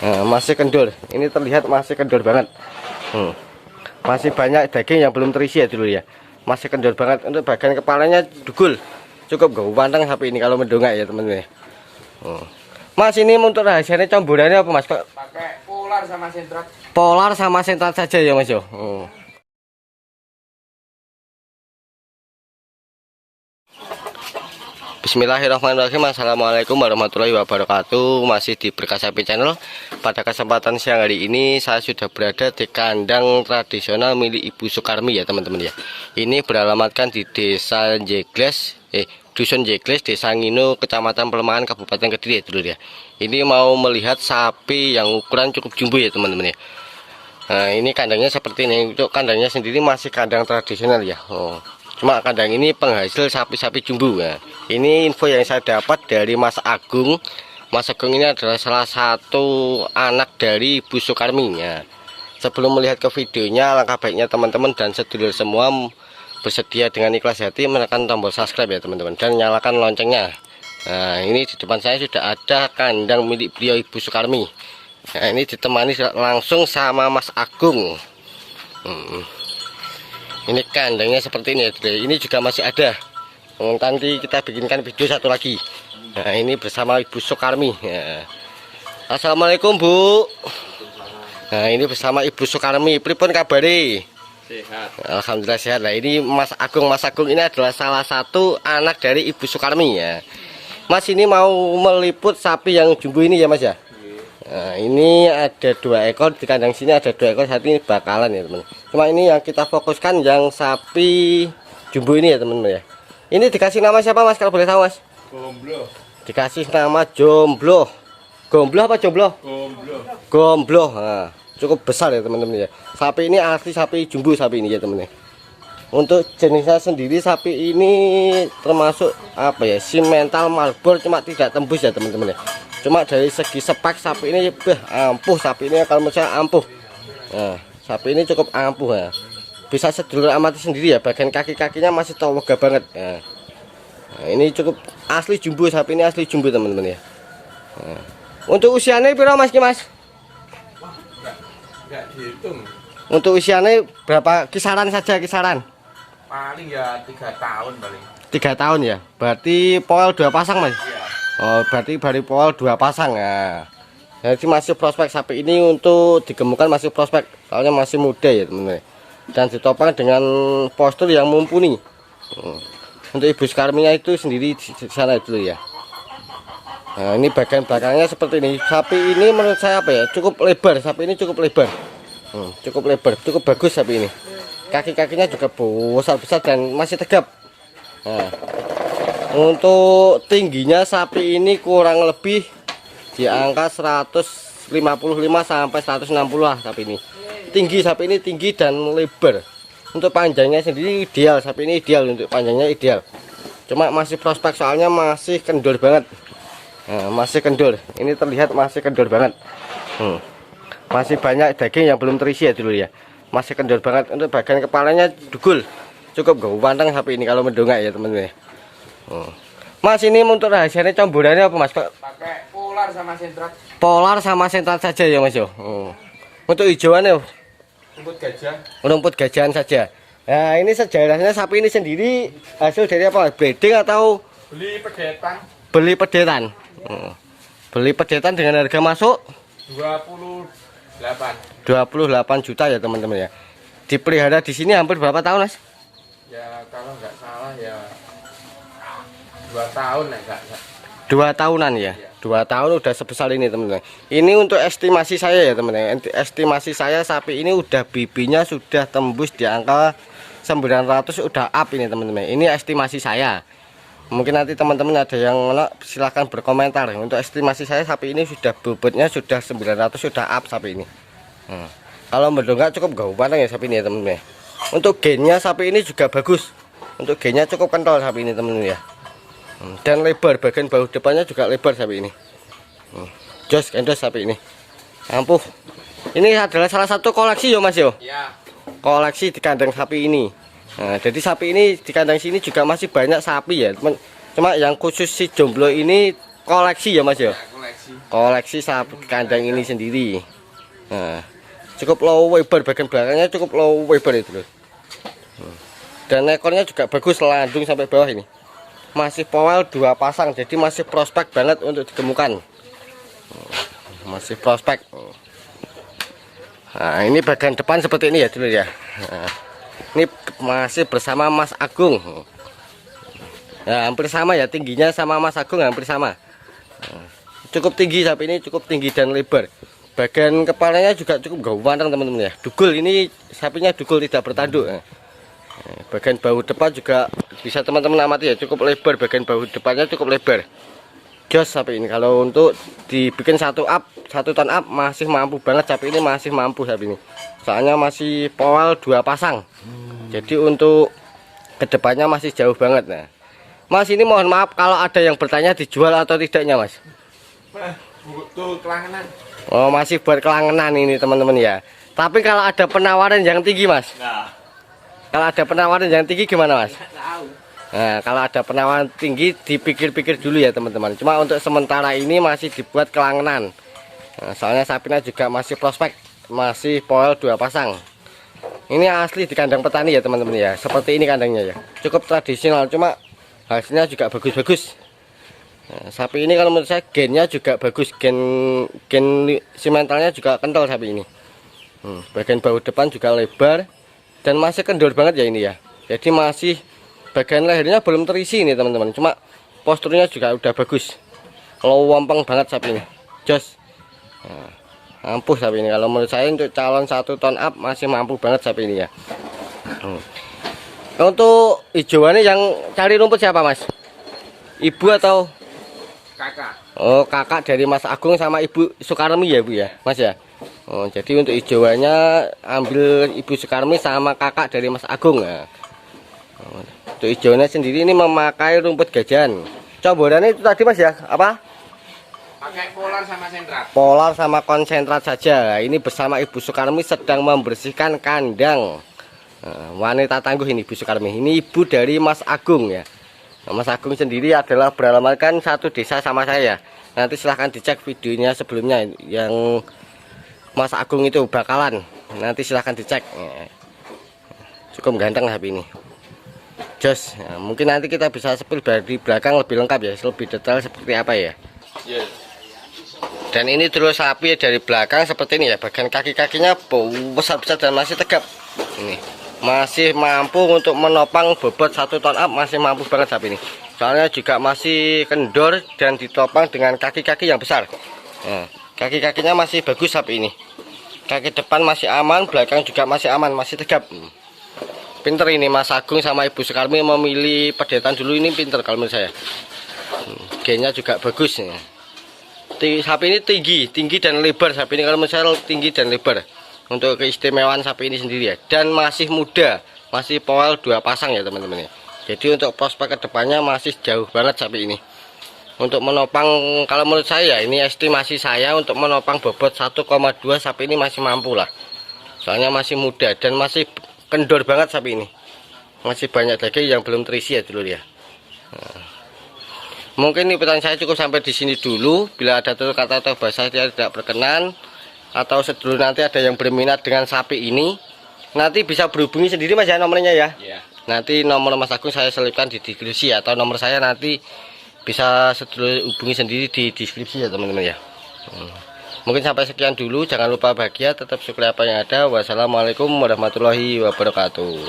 Nah, masih kendor. Ini terlihat masih kendor banget. Masih banyak daging yang belum terisi ya dulu ya. Masih kendor banget. Untuk bagian kepalanya dugul. Cukup gak pantang sapi ini kalau mendongak ya teman-teman. Mas, ini untuk rahasianya campurannya apa Mas? Pakai polar sama sentrat. Polar sama sentrat saja ya Mas yo. Bismillahirrahmanirrahim. Assalamualaikum warahmatullahi wabarakatuh. Masih di Berkah Sapi Channel. Pada kesempatan siang hari ini saya sudah berada di kandang tradisional milik Ibu Sukarmi ya teman-teman ya. Ini beralamatkan di Desa Jegles, Dusun Jegles, Desa Ngino, Kecamatan Pelemahan, Kabupaten Kediri ya dulu ya. Ini mau melihat sapi yang ukuran cukup jumbo ya teman-teman ya. Nah, ini kandangnya seperti ini. Untuk kandangnya sendiri masih kandang tradisional ya. Cuma kandang ini penghasil sapi-sapi jumbo ya. Ini info yang saya dapat dari Mas Agung. Mas Agung ini adalah salah satu anak dari Ibu Sukarmi ya. Sebelum melihat ke videonya, langkah baiknya teman-teman dan sedulur semua bersedia dengan ikhlas hati menekan tombol subscribe ya teman-teman, dan nyalakan loncengnya. Nah, ini di depan saya sudah ada kandang milik beliau Ibu Sukarmi. Nah, ini ditemani langsung sama Mas Agung. Ini kandangnya seperti ini ya. Ini juga masih ada. Nanti kita bikinkan video satu lagi. Nah, ini bersama Ibu Sukarmi ya. Assalamualaikum Bu. Nah, ini bersama Ibu Sukarmi. Pripun kabari? Sehat. Alhamdulillah sehat. Nah, ini Mas Agung. Mas Agung ini adalah salah satu anak dari Ibu Sukarmi ya. Mas, ini mau meliput sapi yang jumbo ini ya Mas ya. Nah, ini ada 2 ekor di kandang sini, ada 2 ekor. Saat ini bakalan ya teman. Cuma ini yang kita fokuskan yang sapi jumbo ini ya teman-teman ya. Ini dikasih nama siapa Mas kalau boleh tahu Mas? Gomblo. Dikasih nama Jomblo. Gomblo apa Jomblo? Gomblo. Gomblo. Nah, cukup besar ya teman-teman ya. Sapi ini asli sapi jumbo sapi ini ya teman-teman. Untuk jenisnya sendiri sapi ini termasuk apa ya? Simental Marlboro, cuma tidak tembus ya teman-teman ya. Cuma dari segi spek sapi ini ampuh, sapi ini kalau menurut saya ampuh. Nah, sapi ini cukup ampuh ya. Bisa sedulur amati sendiri ya, bagian kaki-kakinya masih towoga banget ya. Nah, ini cukup asli jumbo, sapi ini asli jumbo teman-teman ya. Nah, untuk usianya berapa Mas Mas? Enggak dihitung. Untuk usianya berapa, kisaran saja kisaran? Paling ya 3 tahun paling. 3 tahun ya. Berarti poel 2 pasang Mas? Iya. Oh, berarti dari poel 2 pasang ya. Jadi masih prospek sapi ini, untuk digemukkan masih prospek, soalnya masih muda ya teman-teman. Dan ditopang dengan postur yang mumpuni. Untuk Ibu Sukarminya itu sendiri di sana dulu ya. Nah, ini bagian belakangnya seperti ini. Sapi ini menurut saya apa ya? Cukup lebar. Sapi ini cukup lebar. Cukup lebar, cukup bagus sapi ini. Kaki-kakinya juga besar-besar dan masih tegap. Nah, untuk tingginya sapi ini kurang lebih di angka 155 sampai 160 lah sapi ini. Tinggi sapi ini, tinggi dan lebar. Untuk panjangnya sendiri ideal, sapi ini ideal, untuk panjangnya ideal. Cuma masih prospek soalnya masih kendor banget. Nah, masih kendor. Ini terlihat masih kendor banget. Masih banyak daging yang belum terisi ya dulu ya. Masih kendor banget. Untuk bagian kepalanya dugul. Cukup gak pantang sapi ini kalau mendongak ya teman-teman. Mas, ini untuk rahasianya campurannya apa Mas? Pakai polar sama sentrat. Polar sama sentrat saja ya Mas yo. Untuk hijauannya Rumput gajah. rumput gajahan saja. Nah, ini sejarahnya sapi ini sendiri hasil dari apa? Breeding atau Beli pedetan beli pedetan? Beli pedetan dengan harga masuk 28. 28 juta ya teman-teman ya. Dipelihara di sini hampir berapa tahun Mas? Ya kalau nggak salah ya 2 tahun ya enggak. 2 tahunan ya. 2 tahun udah sebesar ini teman-teman. Ini untuk estimasi saya ya teman-teman. Estimasi saya sapi ini udah bibinya sudah tembus di angka 900, udah up ini teman-teman. Ini estimasi saya. Mungkin nanti teman-teman ada yang silahkan berkomentar. Untuk estimasi saya sapi ini sudah bobotnya sudah 900, sudah up sapi ini. Kalau mendongak cukup gak pantang ya sapi ini ya teman-teman. Untuk gennya sapi ini juga bagus. Untuk gennya cukup kental sapi ini teman-teman ya. Dan lebar, bagian bahu depannya juga lebar sapi ini. Jos endos sapi ini. Ampuh. Ini adalah salah satu koleksi ya Mas yo. Ya. Koleksi di kandang sapi ini. Nah, jadi sapi ini di kandang sini juga masih banyak sapi ya teman. Cuma yang khusus si Jomblo ini koleksi ya Mas yo. Koleksi. koleksi sapi kandang ini sendiri. Nah, cukup low lebar, bagian belakangnya cukup low lebar itu loh. Dan ekornya juga bagus, landung sampai bawah ini. Masih powel 2 pasang, jadi masih prospek banget untuk digemukan. Masih prospek. Nah, ini bagian depan seperti ini ya dulu ya. Nah, ini masih bersama Mas Agung. Ya, hampir sama ya, tingginya sama Mas Agung hampir sama. Nah, cukup tinggi sapi ini, cukup tinggi dan lebar. Bagian kepalanya juga cukup gawang teman-teman ya. Dugul ini sapinya dugul tidak bertanduk. Nah, bagian bahu depan juga bisa teman-teman amati ya, cukup lebar. Bagian bahu depannya cukup lebar. Jos sapi ini kalau untuk dibikin 1 ton up masih mampu banget sapi ini, masih mampu sapi ini. Soalnya masih powel 2 pasang. Jadi untuk kedepannya masih jauh banget. Nah, Mas ini mohon maaf kalau ada yang bertanya dijual atau tidaknya Mas. Tuh kelangenan. Oh, masih buat kelangenan ini teman-teman ya. Tapi kalau ada penawaran yang tinggi Mas. Nah. Kalau ada penawaran yang tinggi gimana Mas? Nah, kalau ada penawaran tinggi dipikir-pikir dulu ya teman-teman. Cuma untuk sementara ini masih dibuat kelangenan. Nah, soalnya sapinya juga masih prospek, masih powel 2 pasang. Ini asli di kandang petani ya teman-teman ya. Seperti ini kandangnya ya. Cukup tradisional, cuma hasilnya juga bagus-bagus. Nah, sapi ini kalau menurut saya gennya juga bagus, gen simentalnya juga kental sapi ini. Bagian bahu depan juga lebar dan masih kendor banget ya ini ya. Jadi masih bagian lehernya belum terisi ini teman-teman. Cuma posturnya juga udah bagus. Lompeng banget sapi ini. Jos. Nah, ampuh sapi ini. Kalau menurut saya untuk calon 1 ton up masih mampu banget sapi ini ya. Untuk hijauannya yang cari rumput siapa Mas? Ibu atau Kakak? Oh, kakak dari Mas Agung sama Ibu Sukarmi ya Bu ya Mas ya. Oh, jadi untuk hijauannya ambil Ibu Sukarmi sama kakak dari Mas Agung ya. Untuk hijauannya sendiri ini memakai rumput gajan. Camborannya itu tadi Mas ya, apa? Pakai polar sama sentrat. Polar sama konsentrat saja. Ini bersama Ibu Sukarmi sedang membersihkan kandang. Wanita tangguh ini Ibu Sukarmi. Ini ibu dari Mas Agung ya. Nah, Mas Agung sendiri adalah beralamatkan satu desa sama saya. Nanti silahkan dicek videonya sebelumnya yang Mas Agung itu bakalan. Nanti silahkan dicek. Cukup ganteng sapi ini. Jos, nah, mungkin nanti kita bisa spill dari belakang lebih lengkap ya, lebih detail seperti apa ya. Yes. Dan ini terus sapi dari belakang seperti ini ya, bagian kaki-kakinya besar-besar dan masih tegap. Ini masih mampu untuk menopang bobot 1 ton up, masih mampu banget sapi ini. Soalnya juga masih kendor dan ditopang dengan kaki-kaki yang besar. Nah, kaki-kakinya masih bagus sapi ini. Kaki depan masih aman, belakang juga masih aman, masih tegap. Pinter ini Mas Agung sama Ibu Sukarmi memilih pedetan dulu, ini pinter kalau menurut saya. Gennya juga bagus ya. Sapi ini tinggi dan lebar sapi ini, kalau menurut saya tinggi dan lebar. Untuk keistimewaan sapi ini sendiri ya. Dan masih muda, masih powel 2 pasang ya teman-teman ya. Jadi untuk prospek kedepannya masih jauh banget sapi ini. Untuk menopang, kalau menurut saya ini estimasi saya untuk menopang bobot 1,2 sapi ini masih mampu lah. Soalnya masih muda dan masih kendor banget sapi ini. Masih banyak lagi yang belum terisi ya dulu ya. Nah, mungkin ini pertanyaan saya cukup sampai di sini dulu. Bila ada tutur kata atau bahasa yang tidak berkenan atau sedulur nanti ada yang berminat dengan sapi ini, nanti bisa berhubungi sendiri Mas ya nomornya ya. Yeah. Nanti nomor Mas Agung saya selipkan di deskripsi atau nomor saya nanti bisa sedulur hubungi sendiri di deskripsi ya teman-teman ya. Mungkin sampai sekian dulu, jangan lupa bahagia, tetap syukuri apa yang ada. Wassalamualaikum warahmatullahi wabarakatuh.